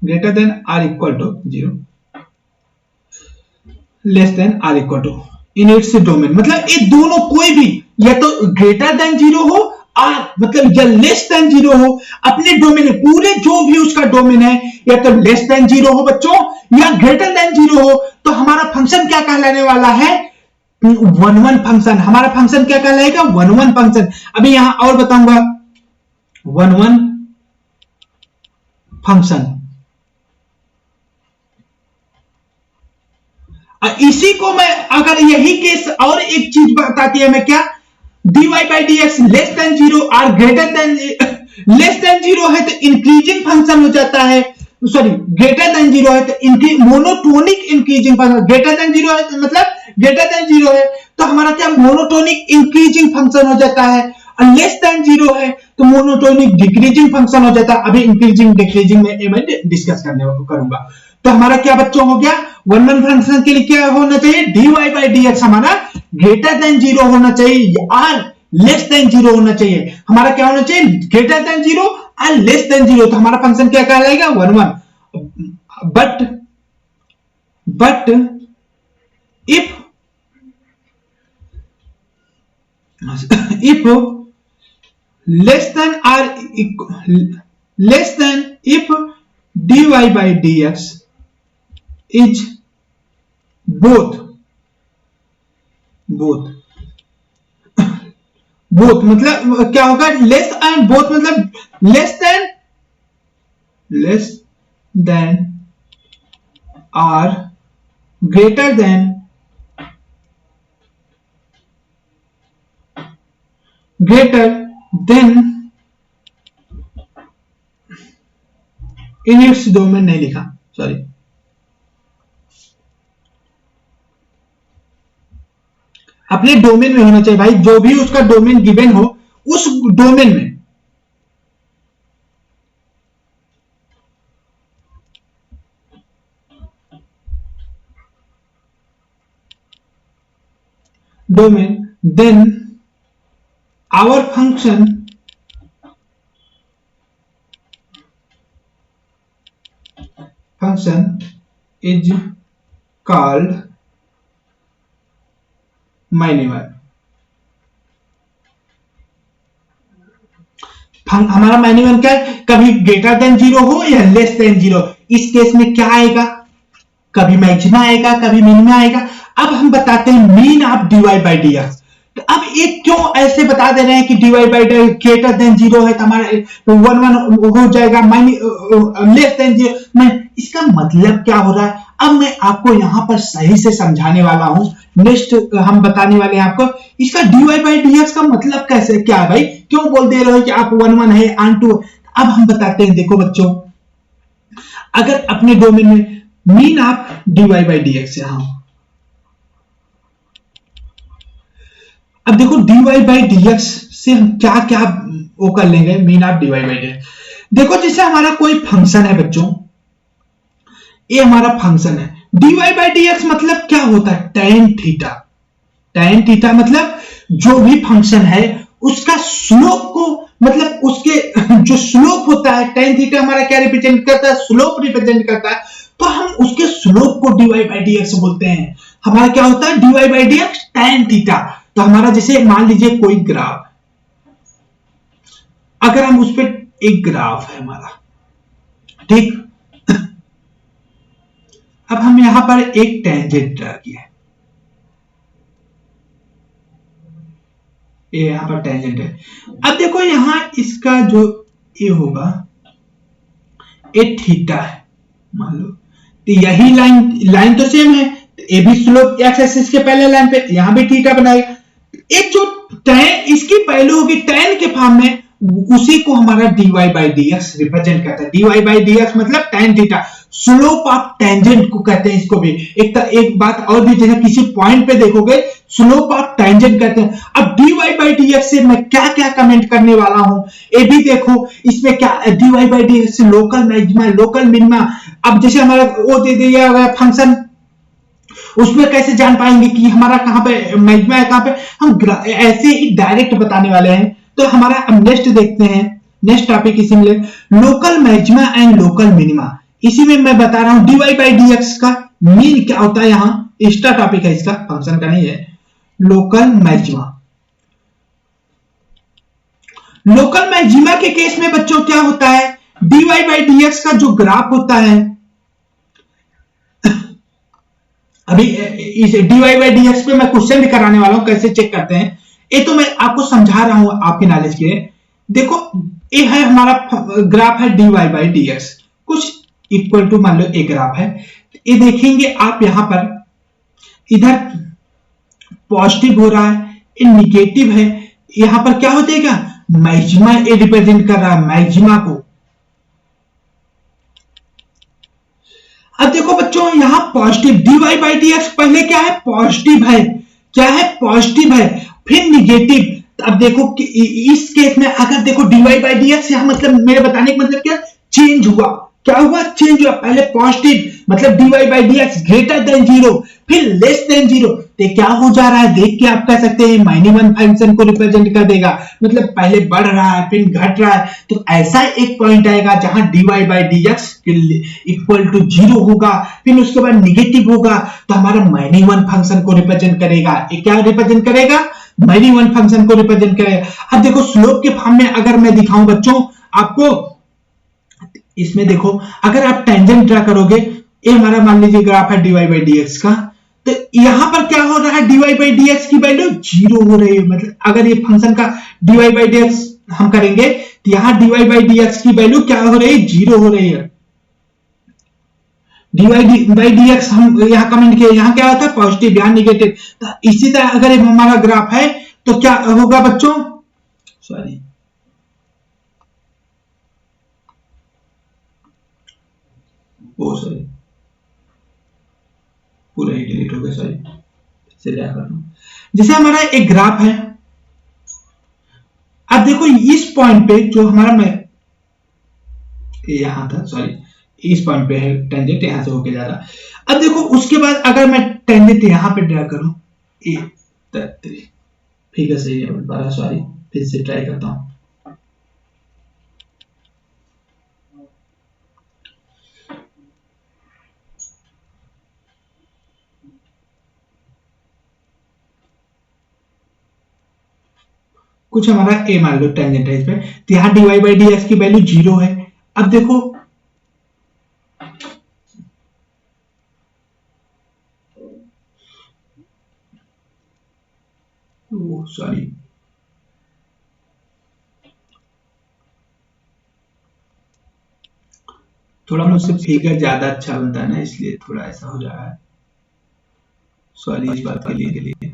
A: greater than or equal to 0, less than or equal to in its domain. मतलब ये दोनों कोई भी या तो ग्रेटर देन 0 हो और मतलब या लेस देन 0 हो, अपने डोमेन में पूरे जो भी उसका डोमेन है, या तो लेस देन 0 हो बच्चों या ग्रेटर देन 0 हो, तो हमारा फंक्शन क्या कहलाने वाला है? 1 1 फंक्शन। हमारा फंक्शन क्या कहलाएगा? 1 1 फंक्शन। अभी यहां और बताऊंगा 1 1 फंक्शन। इसी को मैं अगर यही केस और एक चीज बताती है मैं क्या? dy by dx less than 0 और ग्रेटर देन लेस देन 0 है तो इंक्रीजिंग फंक्शन हो जाता है। सॉरी ग्रेटर देन 0 है तो monotonic increasing function. Greater than 0 है तो मतलब ग्रेटर देन 0 है तो हमारा क्या? मोनोटोनिक इंक्रीजिंग फंक्शन हो जाता है। और लेस देन 0 है तो मोनोटोनिक डिक्रीजिंग फंक्शन हो जाता है। अभी इंक्रीजिंग डिक्रीजिंग में मैं डिस्कस करूंगा। तो हमारा क्या बच्चों हो गया? 1 1 फंक्शन के लिए क्या होना चाहिए? dy बाई dx हमारा ग्रेटर देन 0 होना चाहिए और लेस देन 0 होना चाहिए। हमारा क्या hoना चाहिए? ग्रेटर देन 0 और लेस देन 0। तो हमारा फंक्शन क्या कहलाएगा? 1 1। But if less than or less than if dy by dx is both मतलब क्या होगा? लेस एंड बोथ मतलब लेस देन और greater then in its domain नहीं लिखा, सॉरी। अपने डोमेन में होना चाहिए भाई, जो भी उसका डोमेन गिवन हो उस डोमेन में। Domain, then our function is called minimal। हमारा माइनिमम क्या है, कभी ग्रेटर देन 0 हो या लेस देन 0। इस केस में क्या आएगा, कभी मैक्सिमा आएगा कभी मिनिमा आएगा। अब हम बताते हैं mean of dy by D x. तो अब ये क्यों ऐसे बता दे रहे हैं कि dy by D greater than 0 है तो हमारा 1 हो जाएगा, लेस देन 0। इसका मतलब क्या हो रहा है, अब मैं आपको यहां पर सही से समझाने वाला हूं। नेक्स्ट हम बताने वाले हैं आपको इसका dy बाई डी एक्स का मतलब कैसे क्या है भाई, क्यों बोल दे रहे हो कि आप 1 है ऑन 2। अब हम बताते हैं, देखो बच्चों, अगर अपने डोमेन में mean of dy by D x यहां, अब देखो dy बाई डी एक्स से हम क्या क्या वो कर लेंगे, mean of dy by D x. देखो जैसे हमारा कोई फंक्शन है बच्चों, ये हमारा फंक्शन है, dy बाई डी एक्स मतलब क्या होता है, tan थीटा। tan थीटा मतलब जो भी फंक्शन है उसका स्लोप को, मतलब उसके जो स्लोप होता है, tan थीटा हमारा क्या रिप्रेजेंट करता है, स्लोप रिप्रेजेंट करता है। तो हम उसके स्लोप को dy बाई डी एक्स बोलते हैं। हमारा क्या होता है, dy by D x tan theta. तो हमारा जैसे मान लीजिए कोई ग्राफ, अगर हम उस पर एक ग्राफ है हमारा, ठीक, अब हम यहां पर एक टेंजेंट ड्रा किया है, ये यहां पर टेंजेंट है। अब देखो यहां इसका जो ये होगा, ये थीटा है मान लो, तो यही लाइन तो सेम है, ये भी स्लोप एक्स एक्सिस के पहले लाइन पे, यहां भी थीटा बनाएगा। एक जो tan इसकी पहले होगी tan के फॉर्म में, उसी को हमारा dy by D x represent करता है। dy बाई डी एक्स मतलब tan theta, slope of tangent को कहते हैं इसको भी। एक बात और भी, जैसे किसी पॉइंट पे देखोगे स्लोप ऑफ टेंजेंट कहते हैं। अब dy बाई डी एक्स से मैं क्या क्या कमेंट करने वाला हूं, ये भी देखो। इसमें क्या dy बाई डी एक्स से लोकल मैक्सिमा, लोकल मिनिमा। अब जैसे हमारा वो दे दिया हुआ फंक्शन, उसमें कैसे जान पाएंगे कि हमारा कहां पे मैक्सिमा है कहां पे, हम ऐसे ही डायरेक्ट बताने वाले हैं। तो हमारा अब नेक्स्ट देखते हैं, नेक्स्ट टॉपिक इसी में local maxima and local minima. इसी में मैं बता रहा हूं dy बाई डी एक्स का मीन क्या होता है, यहां एक्स्ट्रा टॉपिक है इसका, फंक्शन का नहीं है। लोकल मैक्सिमा, लोकल मैक्सिमा के केस में बच्चों क्या होता है, dy बाई डी एक्स का जो ग्राफ होता है, अभी इस dy बाई डी एक्स पे मैं क्वेश्चन भी कराने वाला हूं कैसे चेक करते हैं, ये तो मैं आपको समझा रहा हूं आपके नॉलेज के लिए। देखो ये है हमारा ग्राफ है dy बाई डी एक्स, कुछ इक्वल टू मान लो एक ग्राफ है। ये देखेंगे आप यहां पर, इधर पॉजिटिव हो रहा है, ये निगेटिव है, यहां पर क्या हो जाएगा, मैक्सिमा ये रिप्रेजेंट कर रहा है मैक्सिमा को। अब देखो बच्चों यहां positive dy by D x पहले क्या है, पॉजिटिव है, क्या है, पॉजिटिव है, फिर निगेटिव। अब देखो कि इस केस में अगर देखो dy बाई डी एक्स, यहां मतलब मेरे बताने का मतलब क्या, चेंज हुआ, क्या हुआ, चेंज हुआ। पहले पॉजिटिव मतलब dy by D x greater than 0, फिर लेस देन 0, तो क्या हो जा रहा है, देख के आप कह सकते हैं माइनिमम फंक्शन को रिप्रेजेंट कर देगा, मतलब पहले बढ़ रहा है फिर घट रहा है। तो ऐसा एक पॉइंट आएगा जहां dy by D X equal to 0 होगा, फिर उसके बाद निगेटिव होगा, तो हमारा माइनिमम फंक्शन को रिप्रेजेंट करेगा। ये क्या रिप्रेजेंट करेगा, माइनिमम फंक्शन को रिप्रेजेंट करेगा। अब देखो स्लोप के फॉर्म में अगर मैं दिखाऊं बच्चों आपको, इसमें देखो अगर आप टेंजेंट ड्रा करोगे, ये हमारा मान लीजिए ग्राफ है dy बाई डी एक्स का, तो यहां पर क्या हो रहा है, dy बाई डी एक्स की वैल्यू 0 हो रही है। मतलब अगर ये फंक्शन का dy बाई डी एक्स हम करेंगे तो यहां dy बाई डी एक्स की वैल्यू क्या हो रही है, 0 हो रही है। dy बाई डी एक्स हम यहां कमेंट किए, यहां क्या होता है पॉजिटिव, यहां निगेटिव। तो इसी तरह अगर हमारा ग्राफ है तो क्या होगा बच्चों, सॉरी ओ सॉरी, पूरा ही डिलीट हो गया, सॉरी, इसे क्या कर रहा हूं। जैसे हमारा एक ग्राफ है, अब देखो इस पॉइंट पे जो हमारा मैं यहां था, सॉरी, इस पॉइंट पे है टेंजेंट, यहां से होके जा रहा। अब देखो उसके बाद अगर मैं टेंजेंट यहां पे ड्रा करूं, फिगर सही है दोबारा, सॉरी, फिर से ट्राई करता हूं। कुछ हमारा ए मान लो टेंजेंट है इस पे, तो यहां dy बाई डी एक्स की वैल्यू 0 है। अब देखो सॉरी, थोड़ा मुझसे फिगर ज्यादा अच्छा बनता है ना, इसलिए थोड़ा ऐसा हो जा रहा है, सॉरी इस बात के लिए।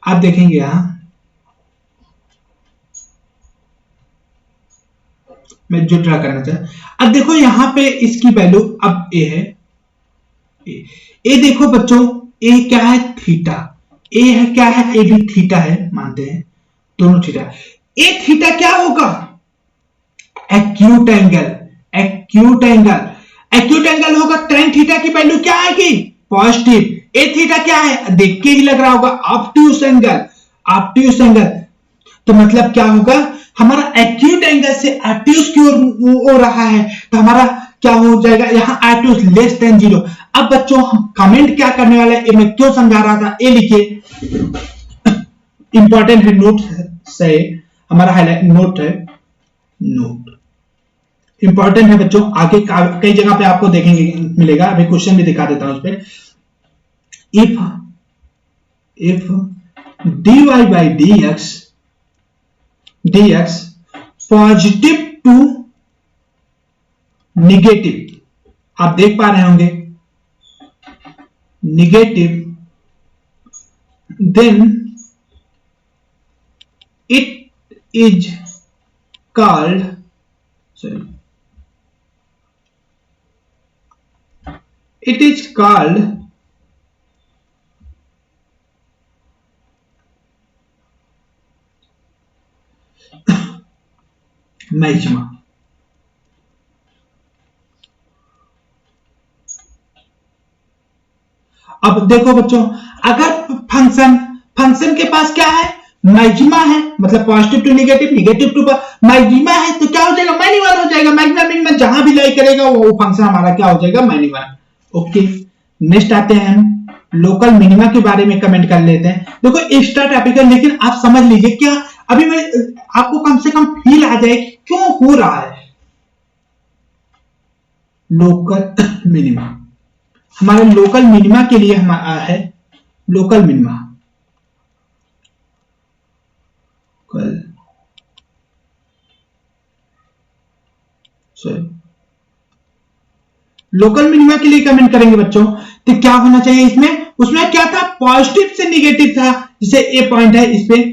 A: आप देखेंगे यहां मैं जो ड्रा करना चाहता, अब देखो यहां पे इसकी वैल्यू अब ए है, ए देखो बच्चों, ए क्या है, थीटा, ए है क्या है, ए भी थीटा है, मानते हैं दोनों थीटा। ए थीटा क्या होगा, acute angle, acute angle, acute angle होगा, tan थीटा की वैल्यू क्या आएगी, पॉजिटिव। ए थीटा क्या है, देख के ही लग रहा होगा, ऑब्ट्यूस एंगल, ऑब्ट्यूस एंगल। तो मतलब क्या होगा, हमारा एक्यूट एंगल से ऑब्ट्यूस की ओर हो रहा है, तो हमारा क्या हो जाएगा, यहाँ ऑब्ट्यूस लेस देन 0। अब बच्चों हम कमेंट क्या करने वाले हैं, मैं क्यों समझा रहा था, ए लिखिए, इंपॉर्टेंट है, नोट से हमारा हाईलाइट नोट है, नोट इंपॉर्टेंट है बच्चों, आगे कई जगह पे आपको देखेंगे मिलेगा, अभी क्वेश्चन भी दिखा देता हूं उस पर। If dy by dx positive to negative, आप देख पा रहे होंगे negative, then it is called, sorry, it is called maxima. अब देखो बच्चों, अगर फंक्शन के पास क्या है, मैग्मा है, मतलब positive to negative, negative to maxima है, तो क्या हो जाएगा, मैग्मा हो जाएगा, मैग्मा मिनिमम जहां भी लाई करेगा वो फंक्शन हमारा क्या हो जाएगा, मैग्मा। ओके, नेक्स्ट आते हैं हम लोकल मिनिमा के बारे में कमेंट कर लेते हैं। देखो एक्स्ट्रा टॉपिक है, लेकिन आप समझ लीजिए, क्या अभी मैं आपको कम से कम फील आ जाए कि क्यों हो रहा है लोकल मिनिमा। हमारे लोकल मिनिमा के लिए हमारा है local minima, sorry, local minima के लिए कमेंट करेंगे बच्चों, तो क्या होना चाहिए इसमें, उसमें क्या था, पॉजिटिव से निगेटिव था, जैसे ए पॉइंट है, इस पे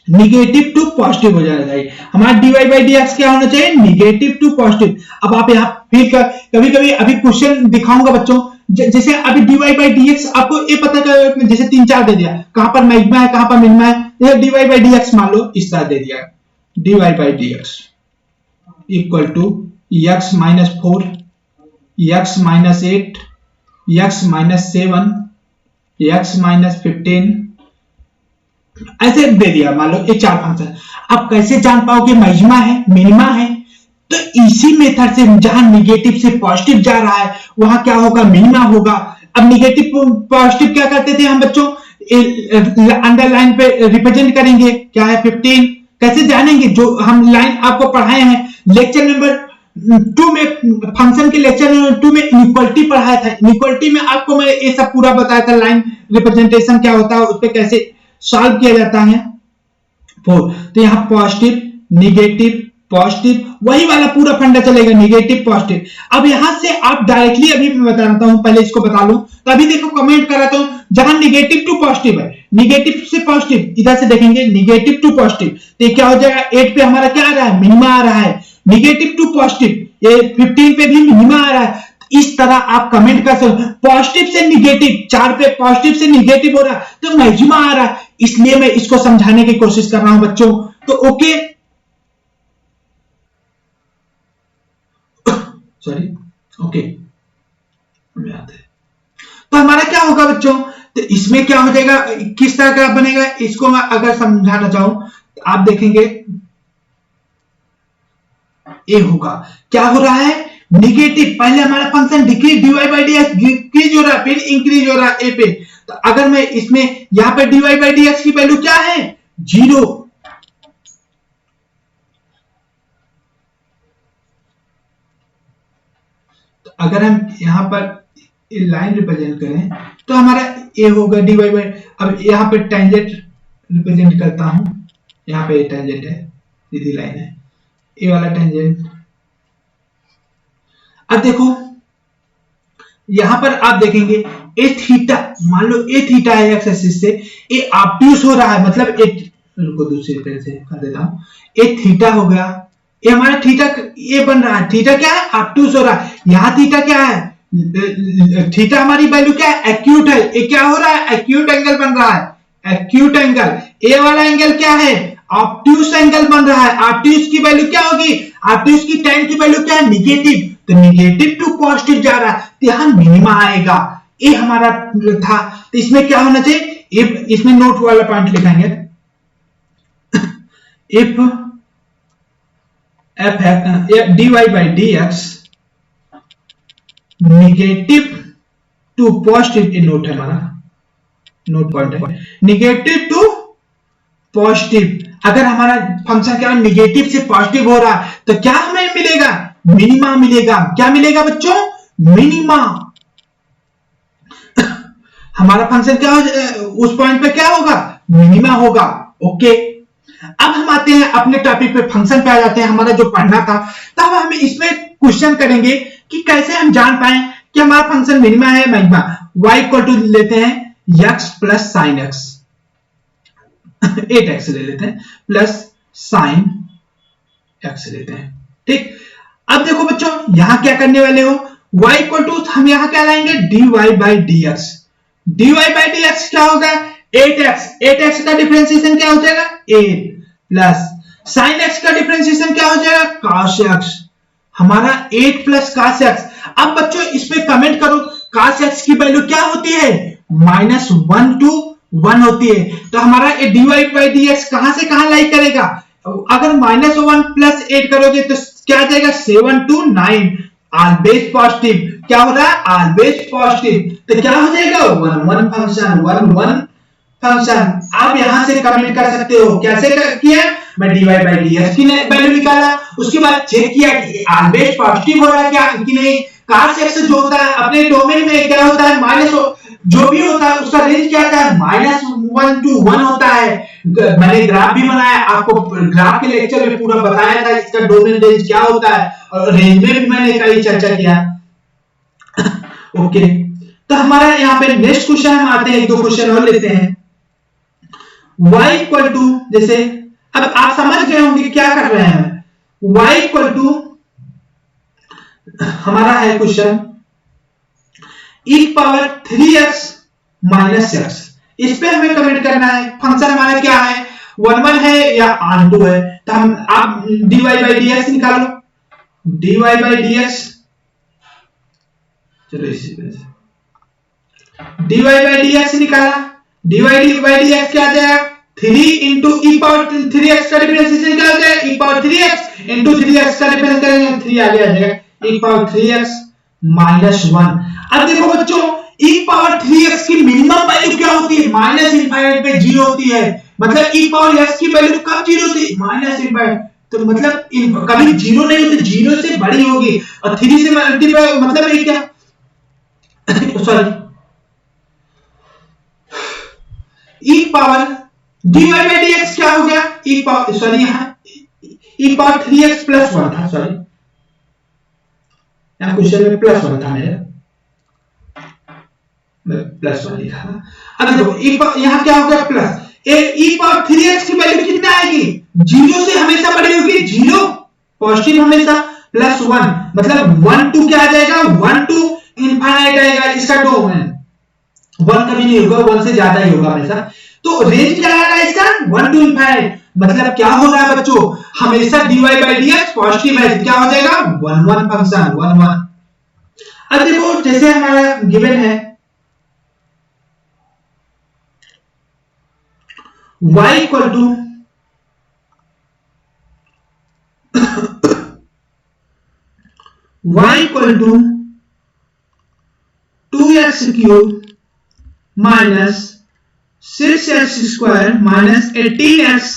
A: निगेटिव टू पॉजिटिव हो जाना चाहिए, हमारा dy बाई डी एक्स क्या होना चाहिए, निगेटिव टू पॉजिटिव। अब आप यहाँ फिर कभी कभी अभी क्वेश्चन दिखाऊंगा बच्चों, जैसे अभी dy बाई डी एक्स आपको ये पता कर, जैसे 3-4 दे दिया, कहां पर मैग्मा है कहां पर मिनिमा है, ये dy बाई डी एक्स मान लो इस तरह दे दिया, dy by D X equal to x minus 4, x minus 8, x minus 7, x minus 15, ऐसे दे दिया, मान लो ये 4 फंक्शन। आप कैसे जान पाओगे मैग्मा है मिनिमा है, तो इसी मेथड से, जहां निगेटिव से पॉजिटिव जा रहा है वहां क्या होगा, मिनिमा होगा। अब निगेटिव पॉजिटिव क्या करते थे हम बच्चों, अंडरलाइन पे रिप्रेजेंट करेंगे, क्या है 15, कैसे जानेंगे, जो हम लाइन आपको पढ़ाए हैं लेक्चर नंबर 2 में, फंक्शन के लेक्चर नंबर 2 में इनइक्वालिटी पढ़ाया था, इनइक्वालिटी में आपको मैं ये सब पूरा बताया था, लाइन रिप्रेजेंटेशन क्या होता है, उस पर कैसे सॉल्व किया जाता है। 4, तो यहां पॉजिटिव निगेटिव पॉजिटिव, वही वाला पूरा फंडा चलेगा, निगेटिव पॉजिटिव। अब यहां से आप डायरेक्टली अभी मैं बताता हूं, पहले इसको बता लूं, तो अभी देखो कमेंट कर रहा हूं, जहां निगेटिव टू पॉजिटिव है, निगेटिव से पॉजिटिव, इधर से देखेंगे निगेटिव टू पॉजिटिव, तो क्या हो जाएगा, 8 पे हमारा क्या आ रहा है, मिनिमा आ रहा है, निगेटिव टू पॉजिटिव, ये 15 पे भी मिनिमा आ रहा है। इस तरह आप कमेंट कर सकते, पॉजिटिव से निगेटिव, 4 पे पॉजिटिव से निगेटिव हो रहा है तो मैक्सिमा आ रहा है, इसलिए मैं इसको समझाने की कोशिश कर रहा हूं बच्चों। तो ओके, सॉरी, ओके, तो हमारा क्या होगा बच्चों, तो इसमें क्या हो जाएगा, किस तरह का बनेगा, इसको मैं अगर समझाना चाहूं तो आप देखेंगे ए होगा, क्या हो रहा है, निगेटिव, पहले हमारा function decrease, dy by D x decrease हो रहा है, फिर इंक्रीज हो रहा है ए पे, तो अगर मैं इसमें यहां पे dy बाई डी एक्स की वैल्यू क्या है, 0, तो अगर हम यहां पर लाइन रिप्रेजेंट करें तो हमारा ए होगा dy बाई, अब यहां पे टेंजेंट रिप्रेजेंट करता हूं, यहां पे टेंजेंट है, सीधी लाइन है, ए वाला टेंजेंट। अब देखो यहां पर आप देखेंगे ए थीटा, मान लो ए थीटा है एक्स एक्सिस से, ए ऑब्ट्यूज हो रहा है, मतलब ए, रुको दूसरी तरह से कर देता हूं, ए थीटा हो गया, ये हमारा थीटा ये बन रहा है, थीटा क्या है, ऑब्ट्यूज हो रहा है, यहां थीटा क्या है, थीटा हमारी वैल्यू क्या है, एक्यूट है, ये क्या हो रहा है, एक्यूट एंगल बन रहा है, एक्यूट एंगल, ए वाला एंगल क्या है, ऑब्ट्यूज एंगल बन रहा है, ऑब्ट्यूज की वैल्यू क्या होगी, ऑब्ट्यूज की tan की वैल्यू क्या है, निगेटिव, तो निगेटिव टू पॉजिटिव जा रहा है, तो यहां मिनिमा आएगा, ये हमारा था, तो इसमें क्या होना चाहिए, इसमें नोट वाला पॉइंट लिखेंगे, if F dy by D X negative to positive, ये नोट है हमारा, नोट पॉइंट है, निगेटिव टू पॉजिटिव, अगर हमारा फंक्शन क्या निगेटिव से पॉजिटिव हो रहा है तो क्या हमें मिलेगा, मिनिमा मिलेगा, क्या मिलेगा बच्चों, मिनिमा, हमारा फंक्शन क्या हो, उस पॉइंट पे क्या होगा, मिनिमा होगा। ओके, अब हम आते हैं अपने टॉपिक पे, फंक्शन पे आ जाते हैं, हमारा जो पढ़ना था, तब हम इसमें क्वेश्चन करेंगे कि कैसे हम जान पाए कि हमारा फंक्शन मिनिमा है मैक्सिमा। y इक्वल टू लेते हैं x plus sine x, 8x ले लेते हैं प्लस साइन x लेते हैं, ठीक। अब देखो बच्चों यहां क्या करने वाले हो, y इक्वल टू हम यहां क्या लाएंगे, dy by D x, dy by D x क्या होगा, 8x, 8x का डिफरेंशिएशन क्या हो जाएगा, 8 प्लस साइन x का डिफरेंशिएशन क्या हो जाएगा, cos x, हमारा 8 प्लस cos x। अब बच्चों इस पे कमेंट करो, cos x की वैल्यू क्या होती है, -1 to 1 होती है, तो हमारा ये dy बाई डी एक्स कहां से कहां लाई करेगा, अगर -1 प्लस 8 करोगे तो क्या आ जाएगा, 7 to 9, ऑलवेज पॉजिटिव, क्या हो रहा है, ऑलवेज पॉजिटिव, तो क्या हो जाएगा, 1 1 फंक्शन, 1 1 फंक्शन। आप यहां से कमेंट कर सकते हो, कैसे किया, मैं dy बाई डी एक्स की वैल्यू निकाला, उसके बाद चेक किया कि ऑलवेज पॉजिटिव हो रहा है क्या कि नहीं, cos x जो होता है अपने डोमेन में क्या होता है, माइनस जो भी होता है उसका रेंज क्या होता है, -1 to 1 होता है। मैंने ग्राफ भी बनाया, आपको ग्राफ के लेक्चर में पूरा बताया था इसका डोमेन रेंज क्या होता है, और रेंज में भी मैंने कई चर्चा किया। ओके, तो हमारा यहाँ पे नेक्स्ट क्वेश्चन हम आते हैं, एक दो क्वेश्चन और लेते हैं। y इक्वल टू, जैसे अब आप समझ गए होंगे क्या कर रहे हैं, y इक्वल टू हमारा है question e power 3x minus x, इस पे हमें कमेंट करना है, फंक्शन हमारा क्या है, 1 1 है या ऑन 2 है, तो हम आप dy बाई डी एक्स निकालो, dy बाई डी एक्स, चलो इसी तरह से dy बाई डी एक्स निकाला, dy बाई डी एक्स क्या आ जाएगा, 3 इंटू e पावर 3x का डिफरेंशिएशन क्या हो जाएगा, e power 3x into 3x का डिफरेंशिएशन करेंगे 3 आगे आ जाएगा, e पावर 3x माइनस 1। अब देखो बच्चों e पावर 3x की मिनिमम वैल्यू क्या होती है, -∞ पे 0 होती है, मतलब e पावर x की वैल्यू कब 0 होती है, -∞, तो मतलब कभी 0 नहीं होती, 0 से बड़ी होगी, और 3 से मल्टीप्लाई मतलब ये क्या, sorry e power dy by dx क्या हो गया, e पावर, सॉरी यहाँ ई पावर 3x प्लस 1 था, सॉरी यहाँ क्वेश्चन में प्लस 1 था मेरे, प्लस 1 लिखा था। अब देखो यहाँ क्या होगा प्लस ई पावर 3x की वैल्यू कितना आएगी, 0 से हमेशा बड़ी होगी, 0 पॉजिटिव हमेशा, प्लस 1 मतलब 1 टू क्या आ जाएगा, 1 टू इनफाइनाइट आएगा, इसका 2 है, 1 कभी नहीं होगा, 1 से ज्यादा ही होगा हमेशा। तो रेंज क्या आ रहा है इसका 1 टू इनफाइनाइट, मतलब क्या हो रहा है बच्चों, हमेशा dy by dx पॉजिटिव है, क्या हो जाएगा 1 1 फंक्शन 1 1। अब देखो जैसे हमारा गिवन है y equal to y equal to 2x cube minus 6x square minus 18x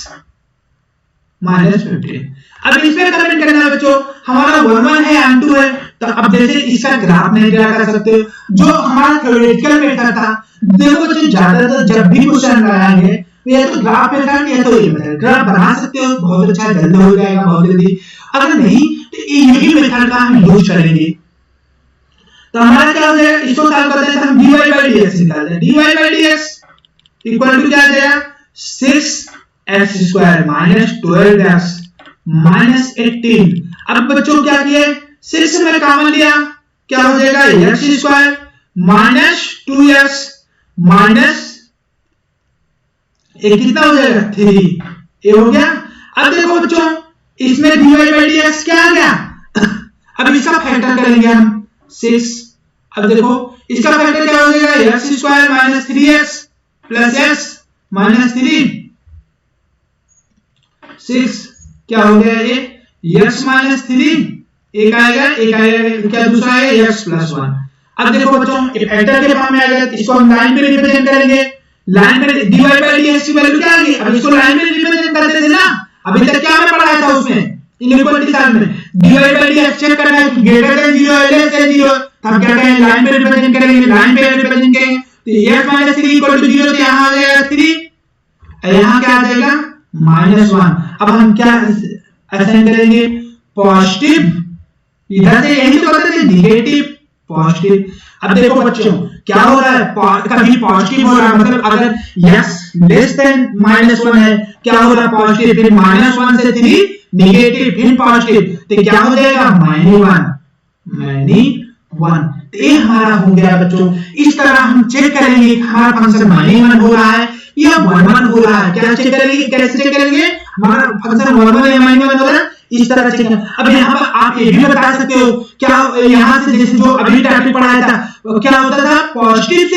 A: minus 15। अब इसमें कमेंट करना है बच्चों, हमारा 1 1 है m 2 है, तो अब जैसे इसका ग्राफ नहीं ड्रा कर सकते हो, जो हमारा थ्योरेटिकल मेथड था, देखो बच्चों ज्यादातर जब भी क्वेश्चन लगाएंगे ये तो ग्राफ मेथड या तो ये मेथड, ग्राफ बना सकते हो बहुत अच्छा, जल्दी हो जाएगा बहुत जल्दी, अगर नहीं तो यही मेथड का हम यूज करेंगे। तो हमारा क्या हो जाएगा, इसको सॉल्व करते हैं हम dy by dx निकालते हैं, dy by dx equal to क्या आ जाएगा 6x square minus 12x minus 18। अब बच्चों क्या किए, 6 में कॉमन लिया, क्या हो जाएगा x square minus 2x minus एक कितना हो जाएगा 3, ये हो गया। अब देखो बच्चों इसमें dy by dx क्या आ गया, अब इसका फैक्टर करेंगे हम 6, अब देखो इसका फैक्टर क्या हो जाएगा x square minus 3x plus x minus 3, 6 क्या हो गया ये x माइनस 3, एक आएगा क्या दूसरा है x प्लस 1। अब देखो बच्चों फैक्टर के फॉर्म में आ गया, इसको हम लाइन पे रिप्रेजेंट करेंगे, लाइन पे dy by dx की वैल्यू क्या आ गई, अब इसको लाइन में रिप्रेजेंट करते थे ना, अभी तक क्या हमें पढ़ाया था उसमें इनइक्वालिटी साइन में, dy by dx चेक करना है ग्रेटर देन 0 है लेस देन 0, तब क्या करेंगे लाइन पे रिप्रेजेंट करेंगे, लाइन पे रिप्रेजेंट करेंगे, तो x - 3 इक्वल टू 0, तो यहां आ जाएगा 3, यहां क्या आ जाएगा -1। अब हम क्या असाइन करेंगे पॉजिटिव, इधर से यही तो करते थे नेगेटिव पॉजिटिव। अब देखो बच्चों क्या हो रहा है, कभी पॉजिटिव हो रहा है, मतलब अगर x लेस देन -1 है क्या हो रहा है पॉजिटिव, फिर -1 से 3 नेगेटिव फिर पॉजिटिव, तो क्या हो जाएगा -1। तो ये हमारा हो गया बच्चों। इस तरह हम चेक करेंगे हमारा फंक्शन -1 हो रहा है या 1 1 हो रहा है, क्या चेक करेंगे, कैसे चेक करेंगे हमारा फंक्शन 1 1 या -1 हो रहा है, इस तरह चेक। अब यहाँ पर आप ये भी बता सकते हो क्या यहाँ से जैसे जो अभी टॉपिक पढ़ाया था क्या होता था, पॉजिटिव से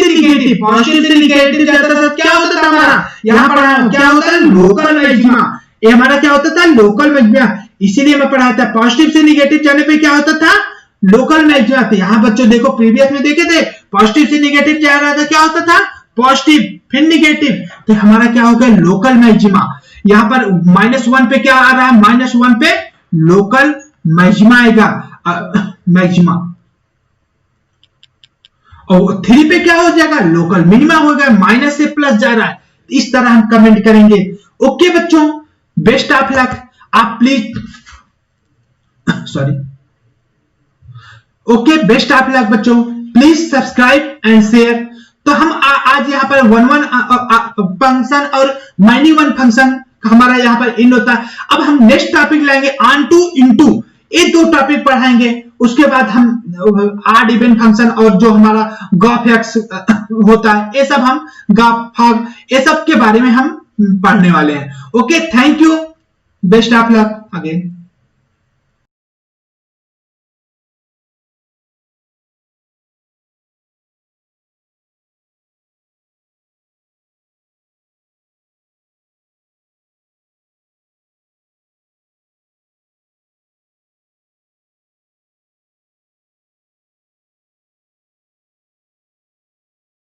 A: निगेटिव जाता था, क्या होता था हमारा यहाँ पढ़ाया, क्या होता है लोकल मैक्सिमा, ये हमारा क्या होता था लोकल मैक्सिमा, इसीलिए मैं पढ़ाया था पॉजिटिव से निगेटिव जाने पे क्या होता था लोकल मैक्सिमा। तो यहाँ बच्चों देखो प्रीवियस में देखे थे पॉजिटिव से निगेटिव जा रहा था, क्या होता था पॉजिटिव फिर निगेटिव, तो हमारा क्या हो गया लोकल मैक्सिमा। यहाँ पर -1 पे क्या आ रहा है, -1 पे लोकल मैक्सिमा आएगा, मैक्सिमा, और 3 पे क्या हो जाएगा लोकल मिनिमा हो गया, माइनस से प्लस जा रहा है, इस तरह हम कमेंट करेंगे। ओके बच्चों, बेस्ट ऑफ लक। आप प्लीज बेस्ट ऑफ लक बच्चों, प्लीज सब्सक्राइब एंड शेयर। तो हम आज यहाँ पर 1 1 फंक्शन और -1 फंक्शन हमारा यहाँ पर इन होता है। अब हम नेक्स्ट टॉपिक लाएंगे ऑन टू इनटू, ये 2 टॉपिक पढ़ाएंगे, उसके बाद हम आड इवन फंक्शन और जो हमारा गॉफ एक्स होता है ये सब हम गॉफ भाग ये सब के बारे में हम पढ़ने वाले हैं। Okay, thank you, best of luck again.